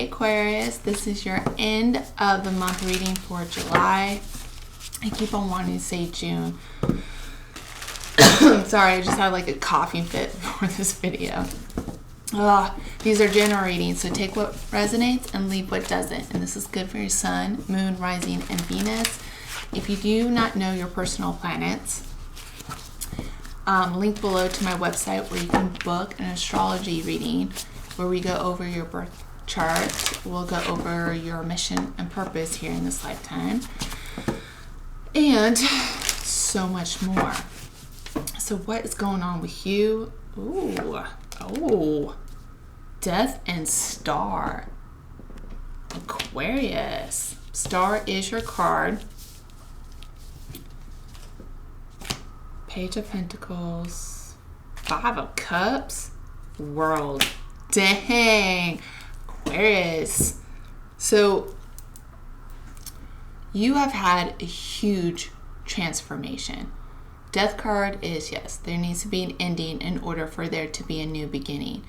Hey Aquarius, this is your end of the month reading for July. I keep on wanting to say June. Sorry, I just had like a coughing fit for this video. These are general readings, so take what resonates and leave what doesn't. And this is good for your sun, moon, rising, and Venus. If you do not know your personal planets, link below to my website where you can book an astrology reading where we go over your birth chart. We'll go over your mission and purpose here in this lifetime, and so much more. So what is going on with you? Death and Star. Aquarius. Star is your card. Page of Pentacles. 5 of Cups. World. Dang. Aquarius. So you have had a huge transformation. Death card is, yes, there needs to be an ending in order for there to be a new beginning.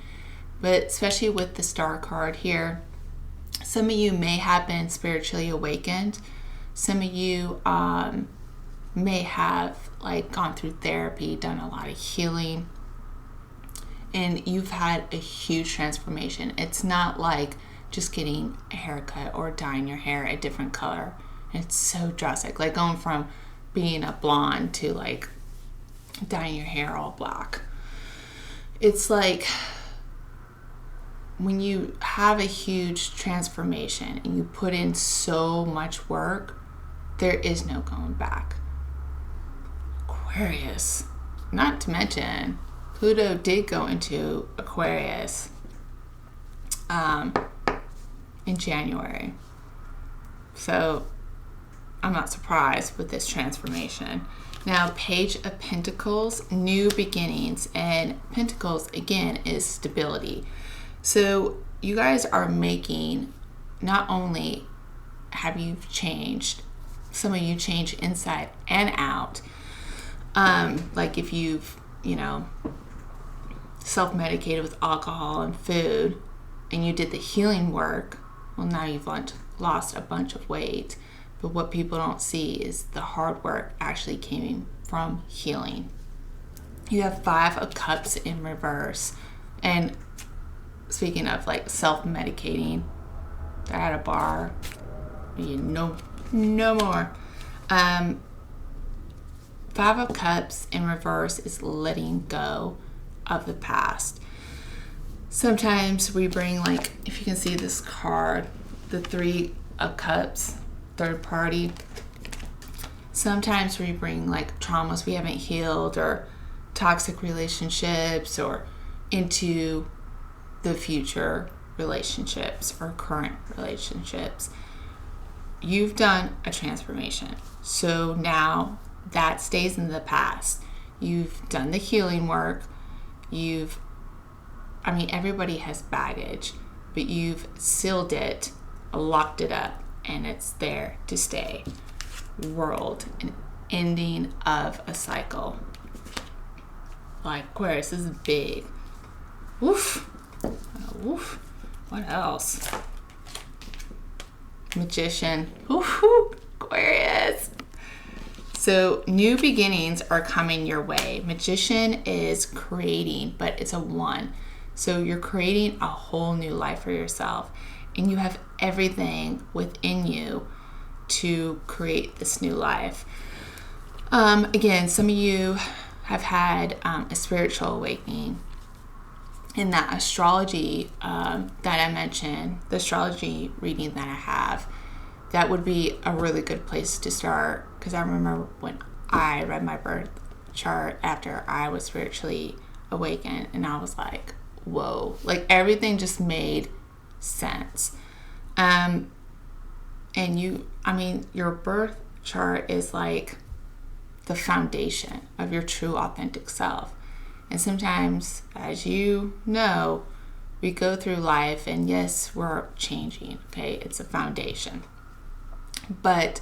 But especially with the Star card here, some of you may have been spiritually awakened. Some of you may have gone through therapy, done a lot of healing, and you've had a huge transformation. It's not like just getting a haircut or dyeing your hair a different color. It's so drastic, like going from being a blonde to dyeing your hair all black. It's like when you have a huge transformation and you put in so much work, there is no going back. Aquarius. Not to mention, Pluto did go into Aquarius in January. So I'm not surprised with this transformation. Now, Page of Pentacles, new beginnings. And Pentacles, again, is stability. So you guys are making, not only have you changed, some of you changed inside and out. Like if you've, self-medicated with alcohol and food and you did the healing work, well, now you've lost a bunch of weight. But what people don't see is the hard work actually came from healing. You have 5 of Cups in reverse. And speaking of self-medicating, they're at a bar. No more. 5 of Cups in reverse is letting go of the past. Sometimes we bring, if you can see this card, the 3 of Cups, third party. Sometimes we bring traumas we haven't healed or toxic relationships or into the future relationships or current relationships. You've done a transformation. So now that stays in the past. You've done the healing work. Everybody has baggage, but you've sealed it, locked it up, and it's there to stay. World, an ending of a cycle. Aquarius, this is big. Woof. Woof. What else? Magician. Woohoo! Aquarius. So new beginnings are coming your way. Magician is creating, but it's a 1. So you're creating a whole new life for yourself. And you have everything within you to create this new life. Again, some of you have had a spiritual awakening. In that astrology that I mentioned, the astrology reading that I have, that would be a really good place to start. Because I remember when I read my birth chart after I was spiritually awakened, and I was like, whoa, everything just made sense. And your birth chart is the foundation of your true authentic self. And sometimes, as you know, we go through life and yes, we're changing, okay? It's a foundation. But,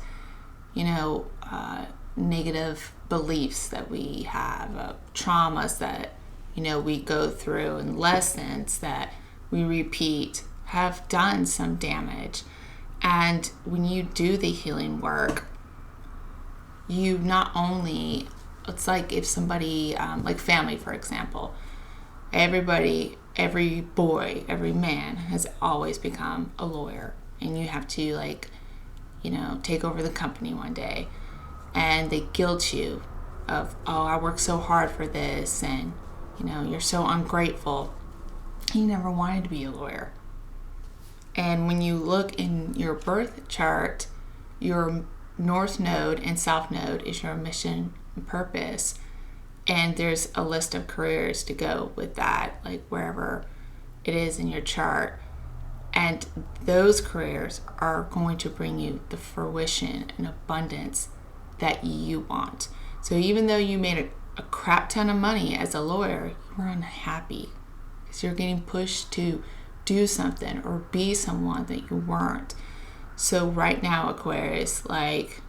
negative beliefs that we have, traumas that, we go through, and lessons that we repeat have done some damage. And when you do the healing work, you not only, it's like if somebody, like family, for example, everybody, every boy, every man has always become a lawyer. And you have to, like, you know, take over the company one day. And they guilt you of, oh, I worked so hard for this. And, you know, you're so ungrateful. You never wanted to be a lawyer. And when you look in your birth chart, your North Node and South Node is your mission and purpose. And there's a list of careers to go with that, like wherever it is in your chart. And those careers are going to bring you the fruition and abundance that you want. So even though you made a crap ton of money as a lawyer, you were unhappy because you're getting pushed to do something or be someone that you weren't. So right now, Aquarius, like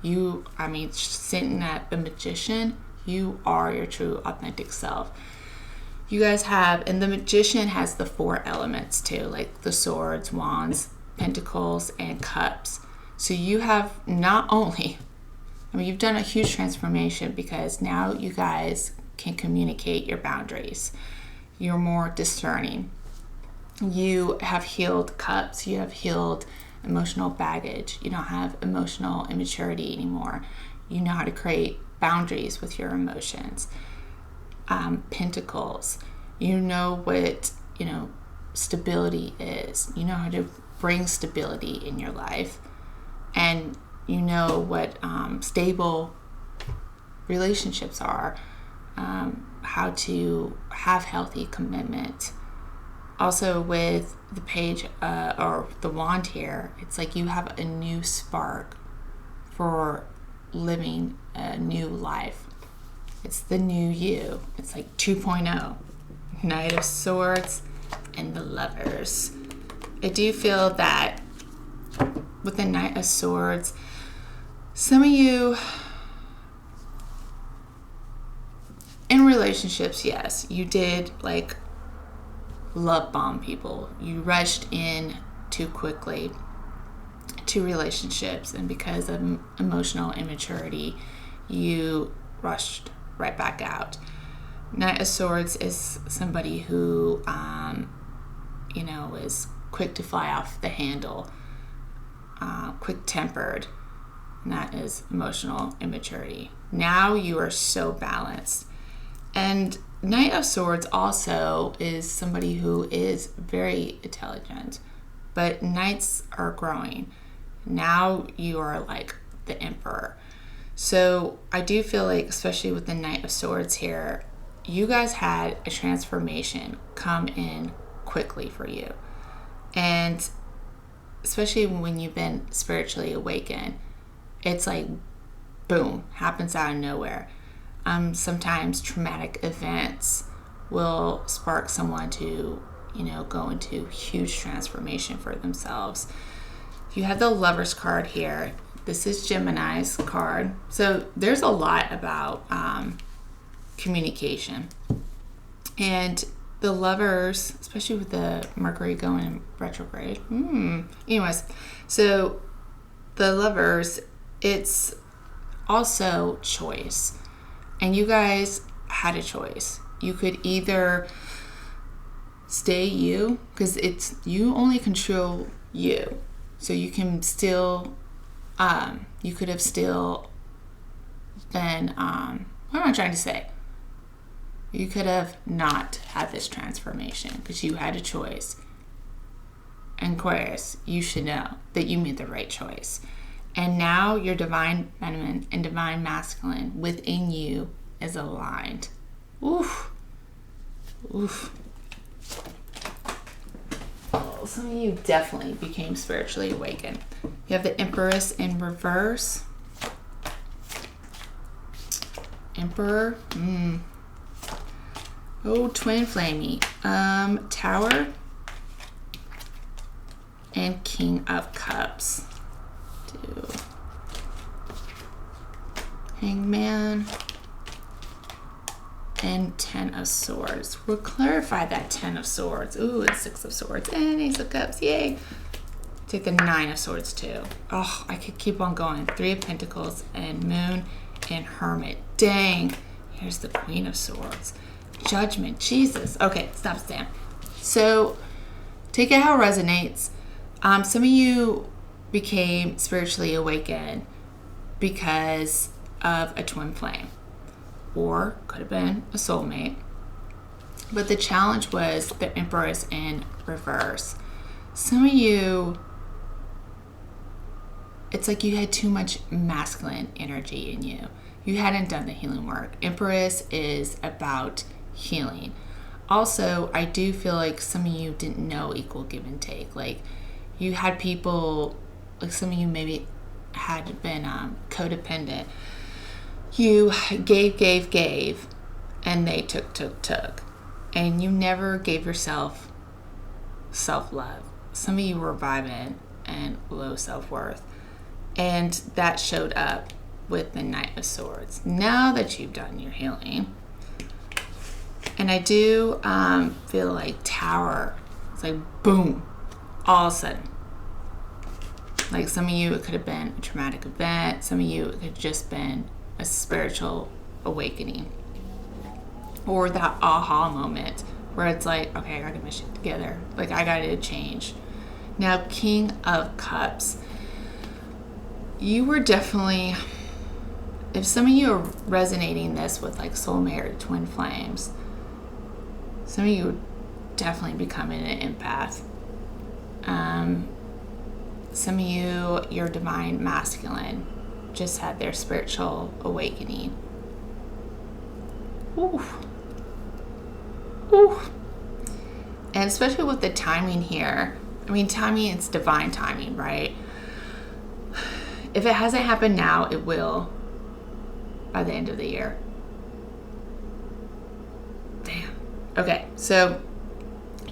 you, I mean, sitting at the Magician, you are your true authentic self. You guys have, and the Magician has the 4 elements too, like the swords, wands, pentacles, and cups. So you have not only, I mean, you've done a huge transformation because now you guys can communicate your boundaries. You're more discerning. You have healed cups. You have healed emotional baggage. You don't have emotional immaturity anymore. You know how to create boundaries with your emotions. Pentacles. You know what, you know, stability is. You know how to bring stability in your life. And you know what stable relationships are. How to have healthy commitment. Also with the page or the wand here, it's like you have a new spark for living a new life. It's the new you. It's like 2.0. Knight of Swords and the Lovers. I do feel that with the Knight of Swords, some of you in relationships, yes, you did like love bomb people. You rushed in too quickly to relationships, and because of emotional immaturity, you rushed right back out. Knight of Swords is somebody who, you know, is quick to fly off the handle, quick-tempered, and that is emotional immaturity. Now you are so balanced. And Knight of Swords also is somebody who is very intelligent, but Knights are growing. Now you are like the Emperor. So I do feel like, especially with the Knight of Swords here, you guys had a transformation come in quickly for you. And especially when you've been spiritually awakened, it's like, boom, happens out of nowhere. Sometimes traumatic events will spark someone to, you know, go into huge transformation for themselves. You have the Lovers card here. This is Gemini's card. So there's a lot about communication. And the Lovers, especially with the Mercury going in retrograde. Anyways, so the Lovers, it's also choice. And you guys had a choice. You could either stay you, because it's, you only control you. So you can still, you could have still been, what am I trying to say? You could have not had this transformation because you had a choice. And Aquarius, you should know that you made the right choice. And now your divine feminine and divine masculine within you is aligned. Oof. Oof. Oh, some of you definitely became spiritually awakened. You have the Empress in reverse. Emperor. Oh, twin flamey. Tower. And King of Cups. Hangman. And and Ten of Swords. We'll clarify that Ten of Swords. Ooh, it's Six of Swords and Ace of Cups. Yay. Take the Nine of Swords too. Oh, I could keep on going. Three of Pentacles and Moon and Hermit. Dang. Here's the Queen of Swords. Judgment. Jesus. Okay, stop, Stan. So take it how it resonates. Some of you became spiritually awakened because of a twin flame, or could have been a soulmate. But the challenge was the Empress in reverse. Some of you, it's like you had too much masculine energy in you. You hadn't done the healing work. Empress is about healing. Also, I do feel like some of you didn't know equal give and take. Like you had people, like some of you maybe had been codependent. You gave, and they took. And you never gave yourself self-love. Some of you were vibing and low self-worth. And that showed up with the Knight of Swords. Now that you've done your healing, and I do feel like Tower, it's like boom, all of a sudden. Like some of you, it could have been a traumatic event. Some of you, it could have just been a spiritual awakening. Or that aha moment where it's like, okay, I gotta get my shit together. Like I gotta change. Now, King of Cups. You were definitely, if some of you are resonating this with like soulmate or twin flames, some of you are definitely becoming an empath. Some of you, your divine masculine, just had their spiritual awakening. Ooh. Ooh. And especially with the timing here, I mean, timing, it's divine timing, right? If it hasn't happened now, it will by the end of the year. Damn. Okay, so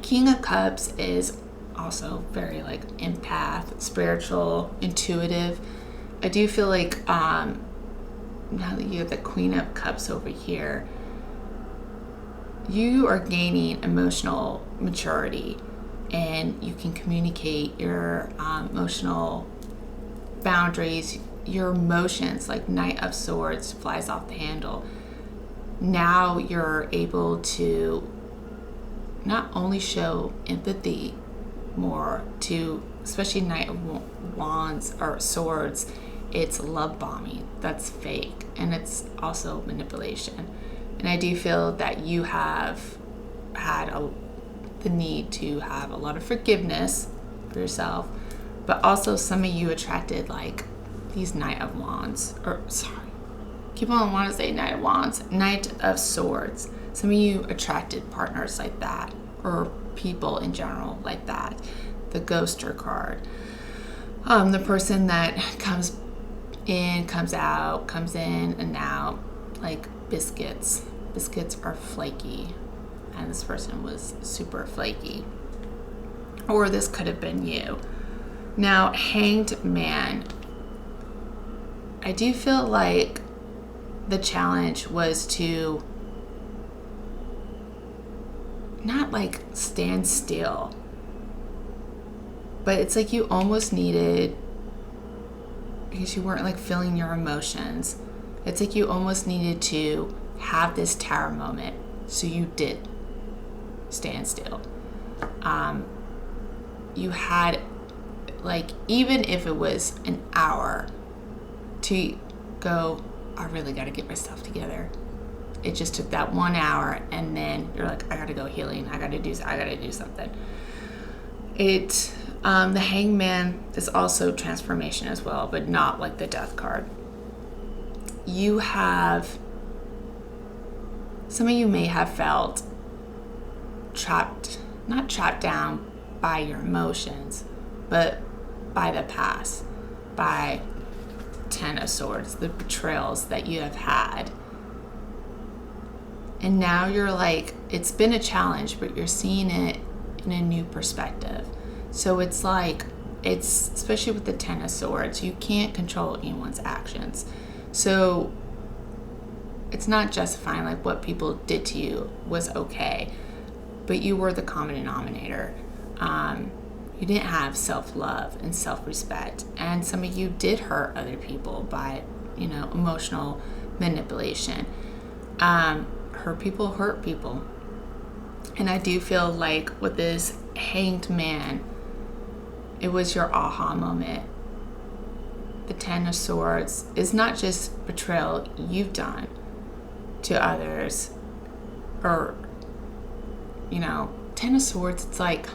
King of Cups is also very like empath, spiritual, intuitive. I do feel like now that you have the Queen of Cups over here, you are gaining emotional maturity and you can communicate your emotional boundaries, your emotions. Like Knight of Swords flies off the handle. Now you're able to not only show empathy more to, especially Knight of Wands or Swords, it's love bombing. That's fake, and it's also manipulation. And I do feel that you have had the need to have a lot of forgiveness for yourself, but also some of you attracted like these Knight of Wands, or sorry, keep on wanting to say Knight of Wands, Knight of Swords. Some of you attracted partners like that, or people in general like that. The Ghoster card. The person that comes in, comes out, comes in and out, like biscuits. Biscuits are flaky, and this person was super flaky. Or this could have been you. Now, Hanged Man. I do feel like the challenge was to not like stand still, but it's like you almost needed, because you weren't like feeling your emotions, it's like you almost needed to have this Tower moment, so you did stand still. You had, like, even if it was an hour, to go, I really got to get myself together. It just took that 1 hour, and then you're like, I got to go healing. I got to do something. The Hangman is also transformation as well, but not like the Death card. You have, some of you may have felt not trapped down by your emotions, but by the past, by Ten of Swords, the betrayals that you have had. And now you're like, it's been a challenge, but you're seeing it in a new perspective. So it's like, it's, especially with the Ten of Swords, you can't control anyone's actions. So it's not justifying like what people did to you was okay, but you were the common denominator. You didn't have self-love and self-respect, and some of you did hurt other people by, emotional manipulation. Hurt people. And I do feel like with this Hanged Man, it was your aha moment. The Ten of Swords is not just betrayal you've done to others, or, Ten of Swords, it's like,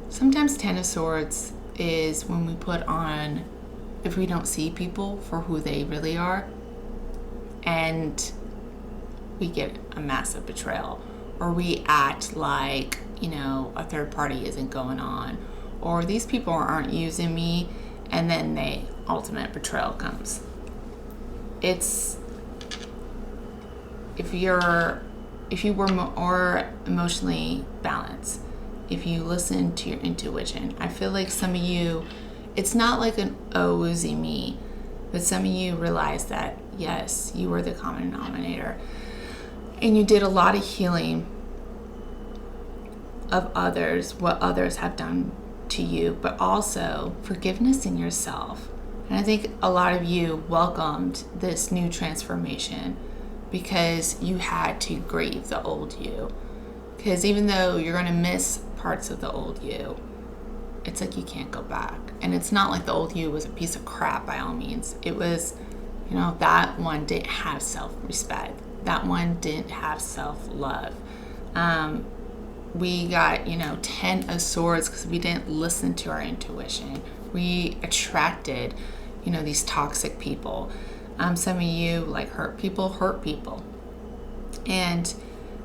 sometimes Ten of Swords is when we put on, if we don't see people for who they really are, and we get a massive betrayal, or we act like, a third party isn't going on, or these people aren't using me, and then the ultimate betrayal comes. It's, if you were more emotionally balanced, if you listen to your intuition, I feel like some of you, it's not like an oh, woosy me, but some of you realize that, yes, you were the common denominator. And you did a lot of healing of others, what others have done to you, but also forgiveness in yourself. And I think a lot of you welcomed this new transformation because you had to grieve the old you. Because even though you're going to miss parts of the old you, it's like you can't go back. And it's not like the old you was a piece of crap by all means. It was, that one didn't have self-respect. That one didn't have self-love. We got, 10 of Swords because we didn't listen to our intuition. We attracted, these toxic people. Some of you like hurt people. And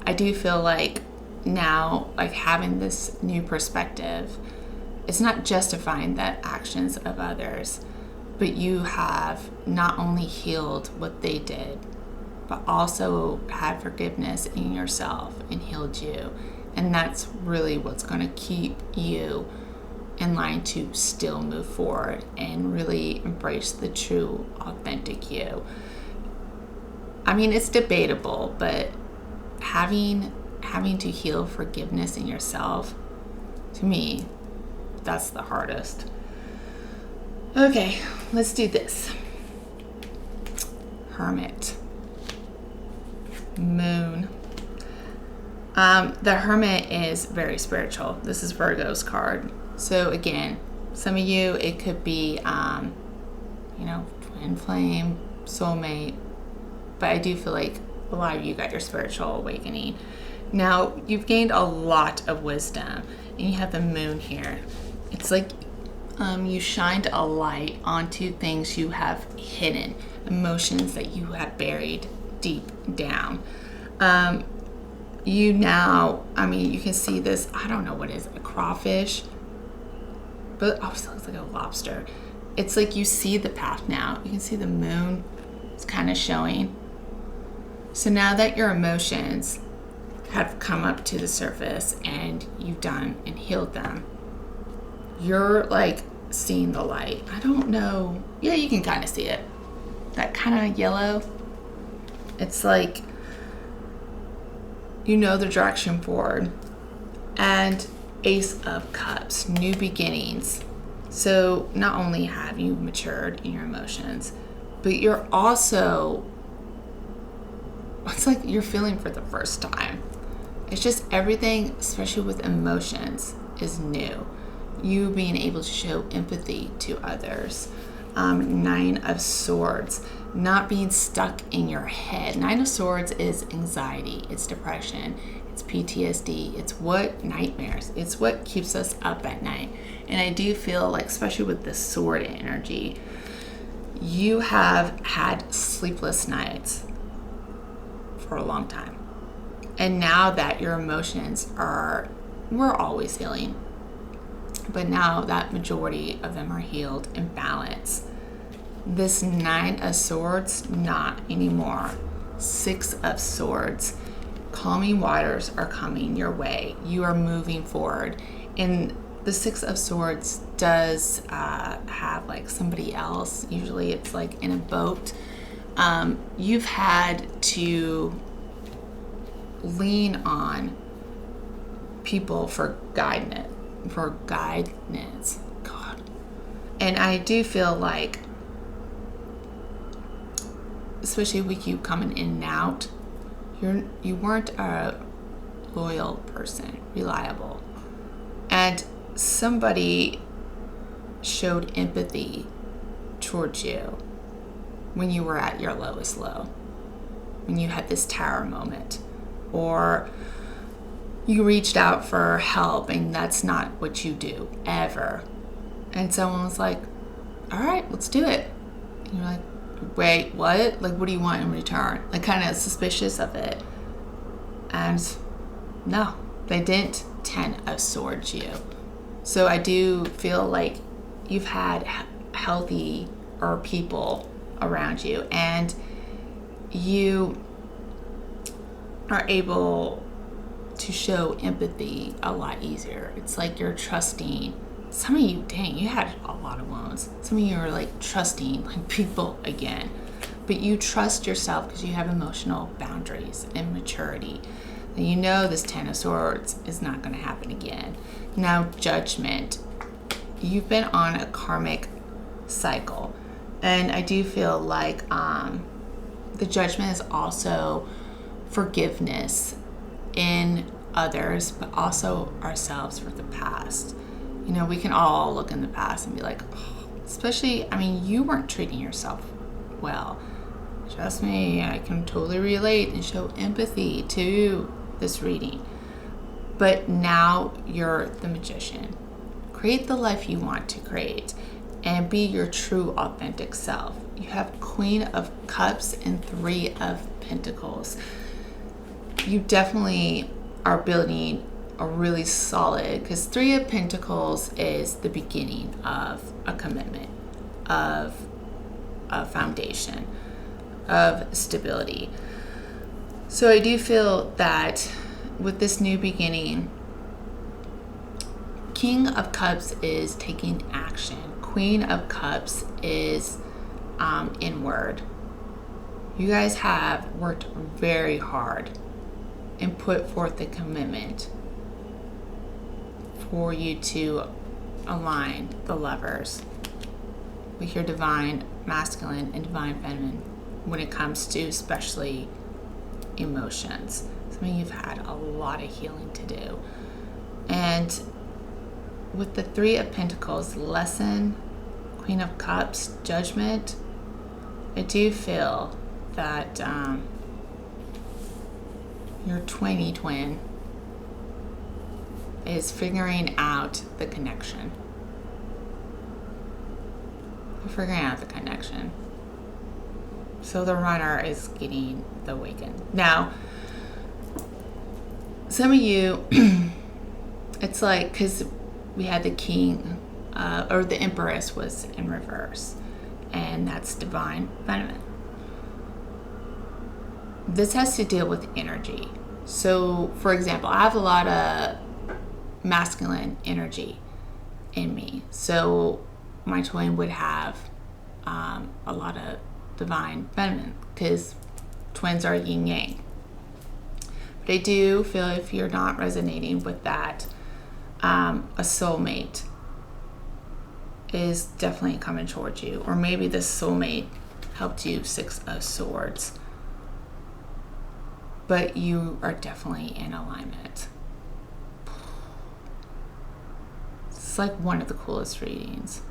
I do feel like now, like having this new perspective, it's not justifying the actions of others, but you have not only healed what they did, but also had forgiveness in yourself and healed you. And that's really what's going to keep you in line to still move forward and really embrace the true, authentic you. I mean, it's debatable, but having to heal forgiveness in yourself, to me, that's the hardest. Okay, let's do this. Hermit. Moon. The Hermit is very spiritual. This is Virgo's card. So again, some of you, it could be, twin flame, soulmate, but I do feel like a lot of you got your spiritual awakening. Now, you've gained a lot of wisdom, and you have the moon here. It's like you shined a light onto things you have hidden, emotions that you have buried deep down. You can see this, I don't know what it is, a crawfish, but obviously it looks like a lobster. It's like you see the path now. You can see the moon, it's kind of showing. So now that your emotions have come up to the surface and you've done and healed them, you're like seeing the light. I don't know. Yeah, you can kind of see it. That kind of yellow. It's like, the direction forward. And Ace of Cups, new beginnings. So not only have you matured in your emotions, but you're also, it's like you're feeling for the first time. It's just everything, especially with emotions, is new. You being able to show empathy to others. 9 of Swords, not being stuck in your head. 9 of Swords is anxiety, it's depression, it's PTSD, it's nightmares. It's what keeps us up at night. And I do feel like, especially with the sword energy, you have had sleepless nights for a long time. And now that your emotions we're always healing, but now that majority of them are healed and balanced. This 9 of Swords, not anymore. 6 of Swords, calming waters are coming your way. You are moving forward. And the Six of Swords does have like somebody else. Usually it's like in a boat. You've had to lean on people for guidance. God. And I do feel like, especially with you coming in and out, you weren't a loyal person, reliable. And somebody showed empathy towards you when you were at your lowest low, when you had this tower moment, or you reached out for help and that's not what you do ever. And someone was like, all right, let's do it. And you're like, wait, what? Like, what do you want in return? Like, kind of suspicious of it. And no, they didn't 10 of Swords you. So I do feel like you've had healthy or people around you, and you are able to show empathy a lot easier. It's like you're trusting. Some of you, dang, you had a lot of wounds. Some of you are like trusting like people again, but you trust yourself because you have emotional boundaries and maturity. And you know this 10 of Swords is not going to happen again. Now, Judgment. You've been on a karmic cycle, and I do feel like the Judgment is also forgiveness in others, but also ourselves for the past. You know, we can all look in the past and be like, oh, especially, I mean, you weren't treating yourself well. Trust me, I can totally relate and show empathy to this reading. But now you're the Magician. Create the life you want to create and be your true, authentic self. You have Queen of Cups and Three of Pentacles. You definitely are building a really solid, because Three of Pentacles is the beginning of a commitment, of a foundation, of stability. So I do feel that with this new beginning, King of Cups is taking action. Queen of Cups is inward. You guys have worked very hard and put forth the commitment for you to align the Lovers with your divine masculine and divine feminine when it comes to especially emotions. Some of you've had a lot of healing to do. And with the Three of Pentacles, lesson, Queen of Cups, Judgment, I do feel that your twin is figuring out the connection. You're figuring out the connection. So the Runner is getting the Awakened. Now, some of you, it's like, because we had the King, or the Empress was in reverse, and that's divine feminine. This has to deal with energy. So, for example, I have a lot of masculine energy in me. So my twin would have a lot of divine feminine, because twins are yin yang. But I do feel if you're not resonating with that, a soulmate is definitely coming towards you. Or maybe the soulmate helped you, Six of Swords. But you are definitely in alignment. It's like one of the coolest readings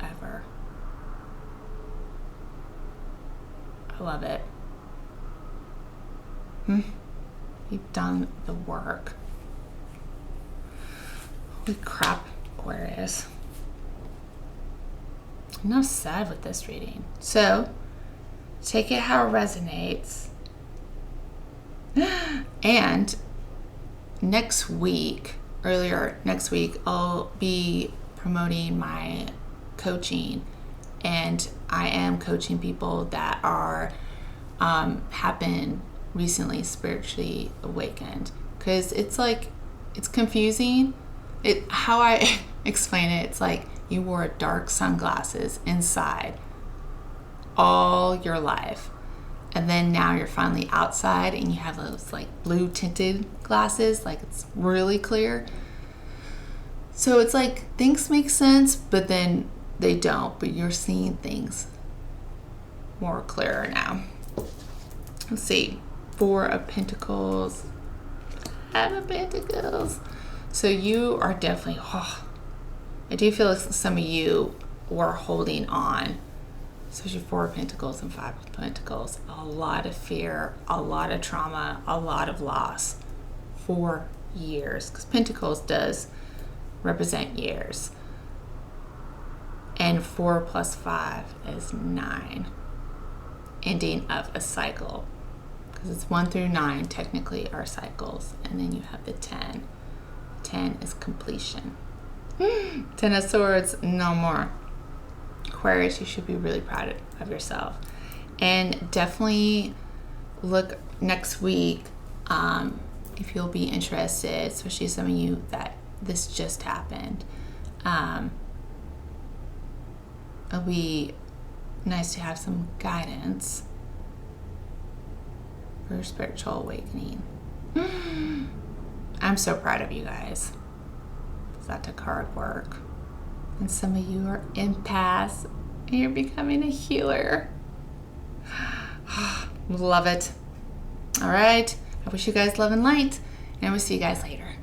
ever. I love it. You've done the work. Holy crap, Aquarius. Enough said with this reading. So, take it how it resonates. And next week, I'll be promoting my coaching, and I am coaching people that are have been recently spiritually awakened, because it's like, it's confusing. How I explain it. It's like you wore dark sunglasses inside all your life. And then now you're finally outside and you have those like blue tinted glasses, like it's really clear. So it's like things make sense, but then they don't, but you're seeing things more clearer now. Let's see, 4 of Pentacles, 5 of Pentacles. So you are definitely, I do feel like some of you were holding on, especially 4 of Pentacles and 5 of Pentacles. A lot of fear, a lot of trauma, a lot of loss for years, because Pentacles does represent years. And 4 plus 5 is 9. Ending of a cycle. Because it's 1 through 9 technically are cycles. And then you have the 10. 10 is completion. 10 of Swords, no more. Aquarius, you should be really proud of yourself. And definitely look next week if you'll be interested, especially some of you that this just happened. It'll be nice to have some guidance for spiritual awakening. I'm so proud of you guys. That took hard work. And some of you are empaths and you're becoming a healer. Love it. All right. I wish you guys love and light, and I will see you guys later.